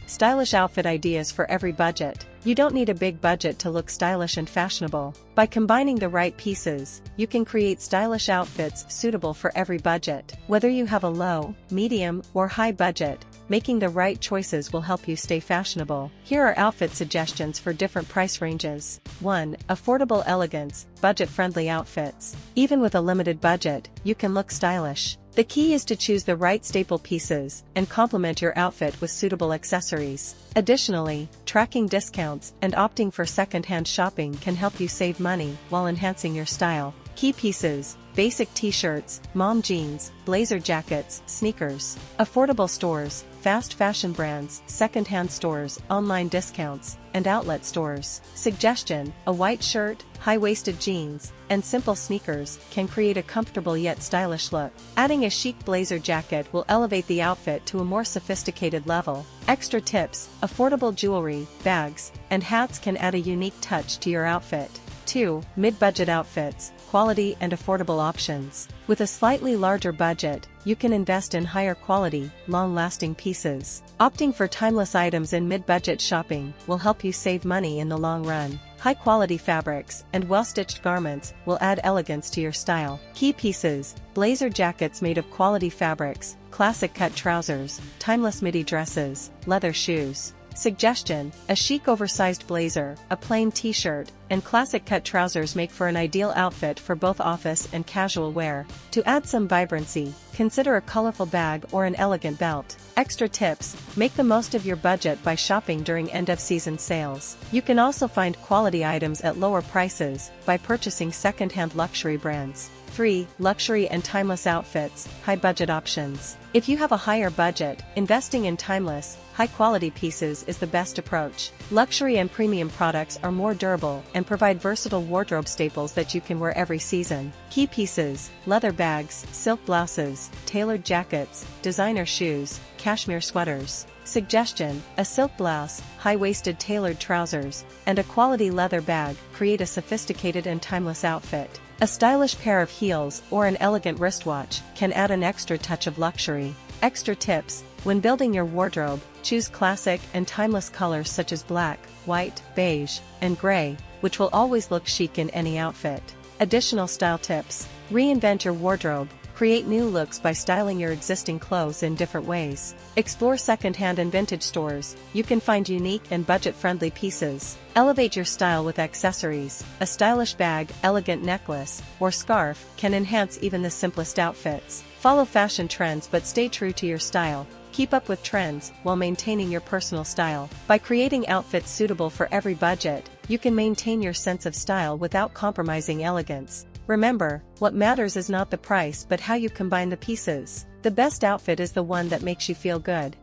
Stylish outfit ideas for every budget. You don't need a big budget to look stylish and fashionable. By combining the right pieces, you can create stylish outfits suitable for every budget. Whether you have a low, medium, or high budget, making the right choices will help you stay fashionable. Here are outfit suggestions for different price ranges. 1. Affordable elegance, budget-friendly outfits. Even with a limited budget, you can look stylish. The key is to choose the right staple pieces and complement your outfit with suitable accessories. Additionally, tracking discounts and opting for second-hand shopping can help you save money while enhancing your style. Key pieces: basic t-shirts, mom jeans, blazer jackets, sneakers. Affordable stores, fast fashion brands, second-hand stores, online discounts, and outlet stores. Suggestion: a white shirt, high-waisted jeans, and simple sneakers can create a comfortable yet stylish look. Adding a chic blazer jacket will elevate the outfit to a more sophisticated level. Extra tips: affordable jewelry, bags, and hats can add a unique touch to your outfit. 2. Mid-budget outfits, quality and affordable options. With a slightly larger budget, you can invest in higher quality, long-lasting pieces. Opting for timeless items in mid-budget shopping will help you save money in the long run. High-quality fabrics and well-stitched garments will add elegance to your style. Key pieces: blazer jackets made of quality fabrics, classic cut trousers, timeless midi dresses, leather shoes. Suggestion: a chic oversized blazer, a plain t-shirt, and classic cut trousers make for an ideal outfit for both office and casual wear. To add some vibrancy, consider a colorful bag or an elegant belt. Extra tips: make the most of your budget by shopping during end-of-season sales. You can also find quality items at lower prices by purchasing second-hand luxury brands. 3. Luxury and timeless outfits, high-budget options. If you have a higher budget, investing in timeless, high-quality pieces is the best approach. Luxury and premium products are more durable and provide versatile wardrobe staples that you can wear every season. Key pieces: leather bags, silk blouses, tailored jackets, designer shoes, cashmere sweaters. Suggestion: a silk blouse, high-waisted tailored trousers, and a quality leather bag create a sophisticated and timeless outfit. A stylish pair of heels or an elegant wristwatch can add an extra touch of luxury. Extra tips: when building your wardrobe, choose classic and timeless colors such as black, white, beige, and gray, which will always look chic in any outfit. Additional style tips: reinvent your wardrobe. Create new looks by styling your existing clothes in different ways. Explore second-hand and vintage stores. You can find unique and budget-friendly pieces. Elevate your style with accessories. A stylish bag, elegant necklace, or scarf can enhance even the simplest outfits. Follow fashion trends but stay true to your style. Keep up with trends while maintaining your personal style. By creating outfits suitable for every budget, you can maintain your sense of style without compromising elegance. Remember, what matters is not the price but how you combine the pieces. The best outfit is the one that makes you feel good.